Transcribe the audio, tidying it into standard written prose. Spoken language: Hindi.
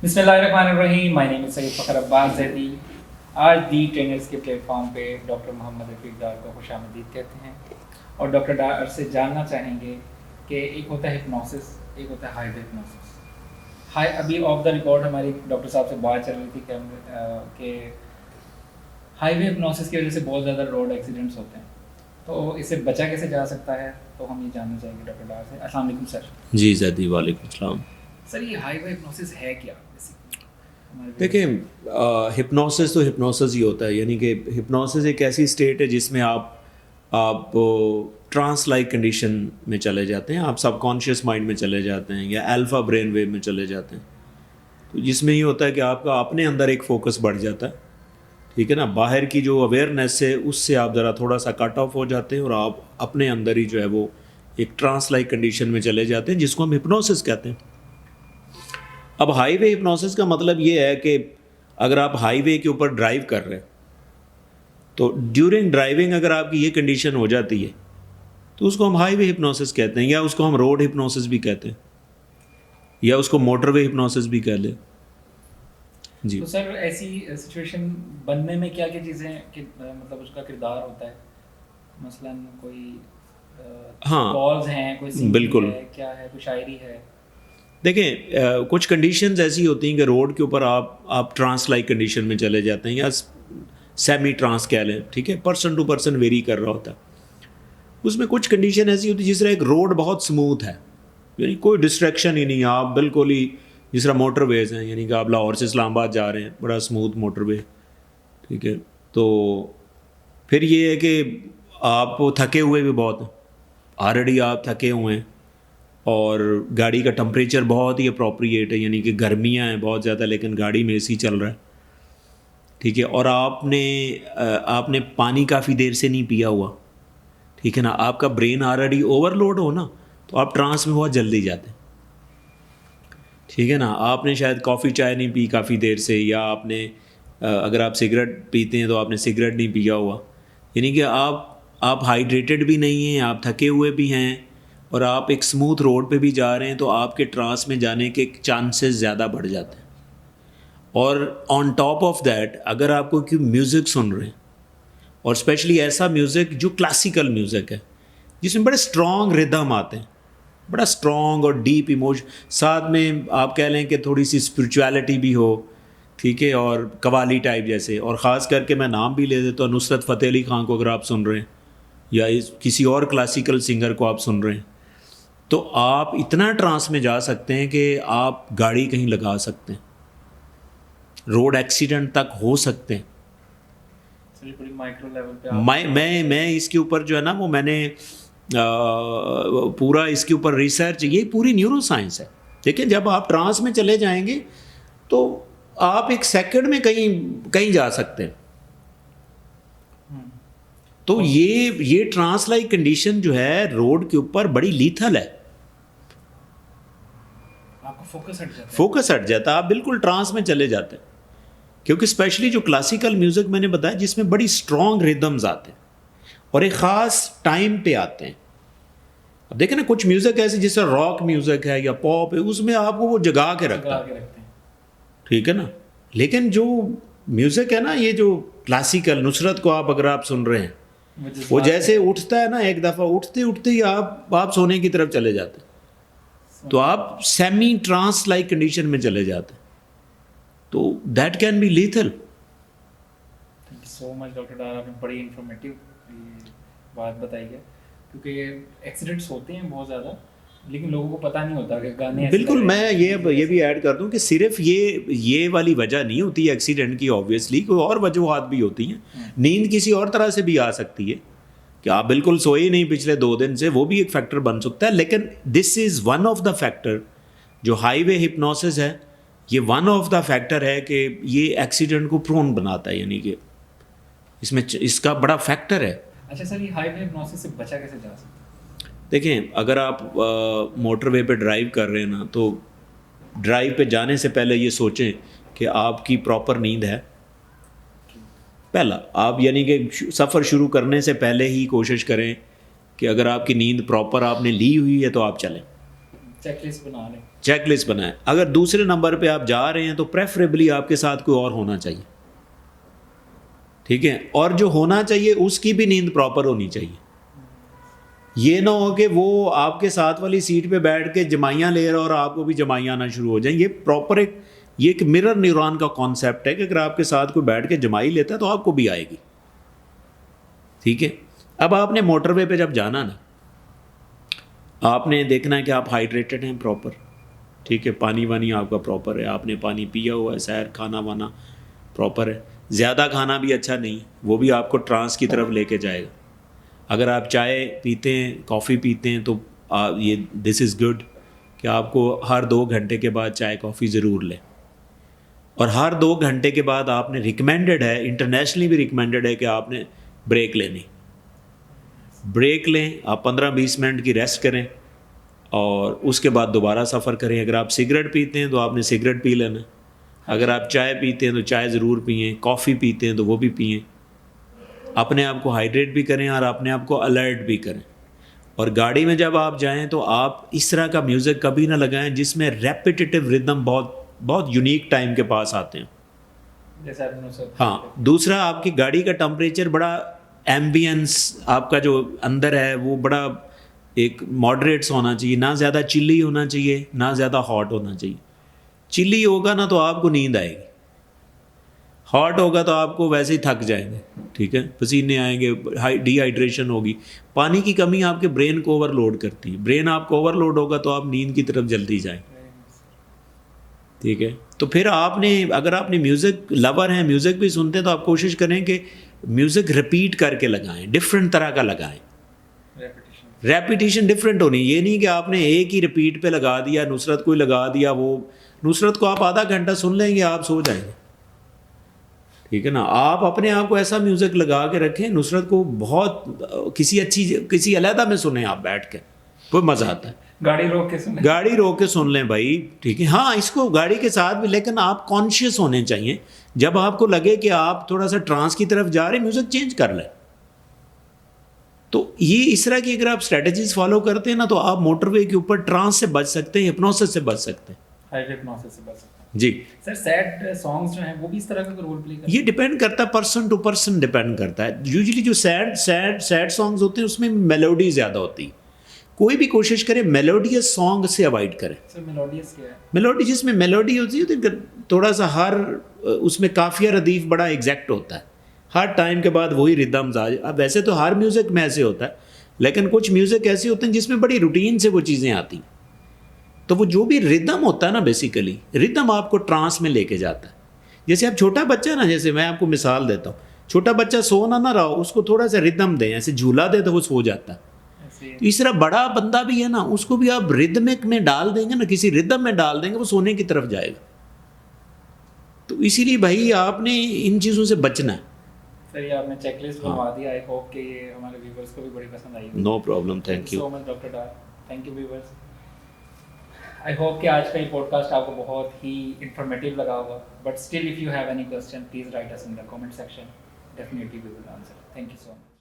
बिस्मिल्लाहिर्रहमानिर्रहीम। My name is Syed Fakhar Abbas Zaidi. आज दी ट्रेनर्स के प्लेटफॉर्म पे डॉक्टर मोहम्मद रफ़ीक डार को खुशामदीद कहते हैं और डॉक्टर डार से जानना चाहेंगे कि एक होता है हिप्नोसिस, एक होता है हाइवे हिप्नोसिस। हाई अभी ऑफ द रिकॉर्ड हमारी डॉक्टर साहब से बात चल रही थी कि हाईवे हिप्नोसिस की वजह से बहुत ज़्यादा रोड एक्सीडेंट्स होते हैं, तो इससे बचा कैसे जा सकता है, तो हम ये जानना चाहेंगे डॉक्टर डार से। अस्सलाम वालेकुम सर। जी ज़ैदी, वालेकुम सलाम। सर ये हाईवे हिप्नोसिस है क्या? देखिए, हिप्नोसिस तो हिप्नोसिस ही होता है, यानी कि हिप्नोसिस एक ऐसी स्टेट है जिसमें आप ट्रांस लाइक कंडीशन में चले जाते हैं, आप सबकॉन्शियस माइंड में चले जाते हैं या अल्फ़ा ब्रेन वेव में चले जाते हैं। तो जिसमें ये होता है कि आपका अपने अंदर एक फोकस बढ़ जाता है, ठीक है ना। बाहर की जो अवेयरनेस है उससे आप ज़रा थोड़ा सा कट ऑफ हो जाते हैं और आप अपने अंदर ही जो है वो एक ट्रांस लाइक कंडीशन में चले जाते हैं, जिसको हम हिप्नोसिस कहते हैं। अब हाईवे हिप्नोसिस का मतलब ये है कि अगर आप हाईवे के ऊपर ड्राइव कर रहे हैं तो ड्यूरिंग ड्राइविंग अगर आपकी ये कंडीशन हो जाती है तो उसको हम हाईवे हिप्नोसिस कहते हैं, या उसको हम रोड हिप्नोसिस भी कहते हैं, या उसको मोटरवे हिप्नोसिस भी कह लें। जी तो सर ऐसी सिचुएशन बनने में क्या क्या चीज़ें मतलब उसका किरदार होता है? मसलन कोई हाँ, कॉल्स हैं, कोई सिंगिंग बिल्कुल। है, क्या है, कोई शायरी है? देखें, कुछ कंडीशंस ऐसी होती हैं कि रोड के ऊपर आप ट्रांस लाइक कंडीशन में चले जाते हैं, या सेमी ट्रांस कह लें, ठीक है, पर्सन टू पर्सन वेरी कर रहा होता है। उसमें कुछ कंडीशन ऐसी होती है जिस तरह एक रोड बहुत स्मूथ है, यानी कोई डिस्ट्रैक्शन ही नहीं, आप बिल्कुल ही जिस तरह मोटरवेज हैं, यानी कि आप लाहौर से इस्लामाबाद जा रहे हैं, बड़ा स्मूथ मोटरवे, ठीक है। तो फिर ये है कि आप थके हुए भी बहुत हैं, ऑलरेडी आप थके हुए हैं और गाड़ी का टेम्परेचर बहुत ही अप्रोप्रिएट है, यानी कि गर्मियाँ हैं बहुत ज़्यादा लेकिन गाड़ी में एसी चल रहा है, ठीक है। और आपने पानी काफ़ी देर से नहीं पिया हुआ, ठीक है ना। आपका ब्रेन ऑलरेडी ओवरलोड हो ना, तो आप ट्रांस में बहुत जल्दी जाते हैं, ठीक है ना। आपने शायद कॉफ़ी चाय नहीं पी काफ़ी देर से, या आपने अगर आप सिगरेट पीते हैं तो आपने सिगरेट नहीं पिया हुआ, यानी कि आप हाइड्रेटेड भी नहीं हैं, आप थके हुए भी हैं और आप एक स्मूथ रोड पे भी जा रहे हैं, तो आपके ट्रांस में जाने के चांसेस ज़्यादा बढ़ जाते हैं। और ऑन टॉप ऑफ दैट अगर आपको कोई म्यूज़िक सुन रहे हैं, और स्पेशली ऐसा म्यूज़िक जो क्लासिकल म्यूज़िक है जिसमें बड़े स्ट्रॉन्ग रिदम आते हैं, बड़ा स्ट्रॉन्ग और डीप इमोशन, साथ में आप कह लें कि थोड़ी सी स्पिरिचुअलिटी भी हो, ठीक है, और कवाली टाइप जैसे, और ख़ास करके मैं नाम भी ले देता हूँ, नुसरत फ़तेह अली ख़ान को अगर आप सुन रहे हैं, या किसी और क्लासिकल सिंगर को आप सुन रहे हैं, तो आप इतना ट्रांस में जा सकते हैं कि आप गाड़ी कहीं लगा सकते हैं, रोड एक्सीडेंट तक हो सकते हैं। पूरी माइक्रो लेवल पे मैं इसके ऊपर जो है ना वो मैंने पूरा इसके ऊपर रिसर्च, ये पूरी न्यूरो साइंस है। देखिए, जब आप ट्रांस में चले जाएंगे तो आप एक सेकंड में कहीं कहीं जा सकते हैं। तो ये ट्रांस लाइक कंडीशन जो है रोड के ऊपर बड़ी लीथल है, आपका फोकस हट जाता है, आप बिल्कुल ट्रांस में चले जाते हैं। क्योंकि स्पेशली जो क्लासिकल म्यूज़िक मैंने बताया जिसमें बड़ी स्ट्रॉन्ग रिदम्स आते हैं और एक ख़ास टाइम पे आते हैं। अब देखें ना, कुछ म्यूज़िक ऐसे जैसे रॉक म्यूज़िक है या पॉप है, उसमें आपको वो जगा के रखता है, ठीक है ना। लेकिन जो म्यूज़िक है ना, ये जो क्लासिकल, नुसरत को अगर आप सुन रहे हैं, वो जैसे उठता है ना, एक दफ़ा उठते उठते ही आप सोने की तरफ चले जाते हैं, तो आप सेमी ट्रांस लाइक कंडीशन में चले जाते हैं, तो that can be lethal. Thank you so much doctor Dar, आपने बड़ी इंफॉर्मेटिव बात बताई है, क्योंकि एक्सीडेंट्स होते हैं बहुत ज़्यादा लेकिन लोगों को पता नहीं होता कि गाने। बिल्कुल, मैं ये भी ऐड कर दूं कि सिर्फ ये वाली वजह नहीं होती है एक्सीडेंट की, ऑब्वियसली कोई और वजूहात भी होती हैं। नींद किसी और तरह से भी आ सकती है कि आप बिल्कुल सोए ही नहीं पिछले 2 दिन से, वो भी एक फैक्टर बन सकता है। लेकिन this is one of the factor, जो हाईवे हिप्नोसिस है, ये वन ऑफ द फैक्टर है कि ये एक्सीडेंट को प्रोन बनाता है, यानी कि इसमें इसका बड़ा फैक्टर है। अच्छा सर, ये हाईवे हिप्नोसिस से बचा कैसे जा सकता है? देखें, अगर आप मोटरवे पे ड्राइव कर रहे हैं ना, तो ड्राइव पे जाने से पहले ये सोचें कि आपकी प्रॉपर नींद है। पहला आप यानी कि सफ़र शुरू करने से पहले ही कोशिश करें कि अगर आपकी नींद प्रॉपर आपने ली हुई है तो आप चलें। चेकलिस्ट बना लें। चेकलिस्ट बनाएं। अगर दूसरे नंबर पे आप जा रहे हैं तो प्रेफरेबली आपके साथ कोई और होना चाहिए, ठीक है। और जो होना चाहिए उसकी भी नींद प्रॉपर होनी चाहिए। ये ना हो कि वो आपके साथ वाली सीट पे बैठ के जमाइयाँ ले रहा और आपको भी जमाइयाँ आना शुरू हो जाए। ये प्रॉपर एक मिरर न्यूरॉन का कॉन्सेप्ट है कि अगर आपके साथ कोई बैठ के जमाई लेता है तो आपको भी आएगी, ठीक है। अब आपने मोटरवे पे जब जाना ना, आपने देखना है कि आप हाइड्रेटेड हैं प्रॉपर, ठीक है। पानी वानी आपका प्रॉपर है, आपने पानी पिया हुआ है, सैर खाना वाना प्रॉपर है। ज़्यादा खाना भी अच्छा नहीं, वो भी आपको ट्रांस की तरफ लेके जाएगा। अगर आप चाय पीते हैं, कॉफ़ी पीते हैं तो ये दिस इज़ गुड कि आपको हर 2 घंटे के बाद चाय कॉफ़ी ज़रूर लें। और हर 2 घंटे के बाद आपने रिकमेंडेड है, इंटरनेशनली भी रिकमेंडेड है कि आपने ब्रेक लेनी। ब्रेक लें, आप 15-20 मिनट की रेस्ट करें और उसके बाद दोबारा सफ़र करें। अगर आप सिगरेट पीते हैं तो आपने सिगरेट पी लेना, अगर आप चाय पीते हैं तो चाय ज़रूर पिएं, कॉफ़ी पीते हैं तो वो भी पिएं। अपने आप को हाइड्रेट भी करें और अपने आप को अलर्ट भी करें। और गाड़ी में जब आप जाएं तो आप इस तरह का म्यूज़िक कभी ना लगाएं जिसमें रेपिटेटिव रिदम बहुत यूनिक टाइम के पास आते हैं। जैसे आपने उसे हाँ, दूसरा आपकी गाड़ी का टेम्परेचर बड़ा एम्बियंस आपका जो अंदर है वो बड़ा एक मॉडरेट्स होना चाहिए, ना ज़्यादा चिल्ली होना चाहिए ना ज़्यादा हॉट होना चाहिए। चिल्ली होगा ना तो आपको नींद आएगी, हॉट होगा तो आपको वैसे ही थक जाएंगे, ठीक है, पसीने आएंगे, डिहाइड्रेशन होगी। पानी की कमी आपके ब्रेन को ओवरलोड करती है। ब्रेन आपको ओवरलोड होगा तो आप नींद की तरफ जल्दी जाएं, ठीक है। तो फिर आपने, अगर आपने म्यूज़िक लवर हैं, म्यूज़िक भी सुनते हैं, तो आप कोशिश करें कि म्यूज़िक रिपीट करके लगाएं, डिफरेंट तरह का लगाएं। रेपिटेशन डिफरेंट होनी, ये नहीं कि आपने एक ही रिपीट पे लगा दिया, नुसरत को ही लगा दिया। वो नुसरत को आप आधा घंटा सुन लेंगे, आप सो जाएंगे, ठीक है ना। आप अपने आप को ऐसा म्यूज़िक लगा के रखें, नुसरत को बहुत किसी अलहदा में सुने आप बैठ के, कोई मज़ा आता है। गाड़ी रोक के सुन लें भाई, ठीक है। हाँ, इसको गाड़ी के साथ भी, लेकिन आप कॉन्शियस होने चाहिए। जब आपको लगे कि आप थोड़ा सा ट्रांस की तरफ जा रहे, म्यूज़िक चेंज कर लें। तो ये इस तरह की अगर आप स्ट्रेटजीज फॉलो करते हैं ना, तो आप मोटरवे के ऊपर ट्रांस से बच सकते हैं, हिप्नोसिस से बच सकते हैं, हिप्नोसिस से बच सकते हैं। जी सर, सैड सॉन्ग्स जो हैं वो भी इस तरह का रोल प्ले करते हैं? ये डिपेंड करता है, पर्सन टू पर्सन डिपेंड करता है। यूजुअली जो सैड सॉन्ग्स होते हैं उसमें मेलोडी ज़्यादा होती है। कोई भी कोशिश करे मेलोडियस सॉन्ग से अवॉइड करें। सर, मेलोडियस क्या है? मेलोडी, जिसमें मेलोडी होती है तो थोड़ा सा हर उसमें काफिया रदीफ बड़ा एग्जैक्ट होता है, हर टाइम के बाद वही रिदम्स आ। अब वैसे तो हर म्यूज़िक में ऐसे होता है, लेकिन कुछ म्यूज़िक ऐसे होते हैं जिसमें बड़ी रूटीन से वो चीज़ें आती हैं। तो वो जो भी रिदम होता है ना, बेसिकली रिदम आपको ट्रांस में लेके जाता है। जैसे आप छोटा बच्चा ना, जैसे मैं आपको मिसाल देता हूँ, छोटा बच्चा सोना ना रहा, उसको थोड़ा सा रिदम दें, ऐसे झूला दे तो वो सो जाता है। तो इस तरह बड़ा बंदा भी है ना, उसको भी आप रिदमिक में डाल देंगे ना, किसी रिदम में डाल देंगे, वो सोने की तरफ जाएगा। तो इसीलिए भाई आपने इन चीज़ों से बचना है। सर, ये आपने चेकलिस्ट बनवा दिया। आई होप कि ये हमारे व्यूअर्स को भी बड़ी पसंद आई। No problem, thank you so much doctor Dar. Thank you viewers. I hope कि आज का ये पॉडकास्ट आपको बहुत ही इंफॉर्मेटिव लगा होगा। But still if you have any question, please write us in the comment section. Definitely we will answer. Thank you so much.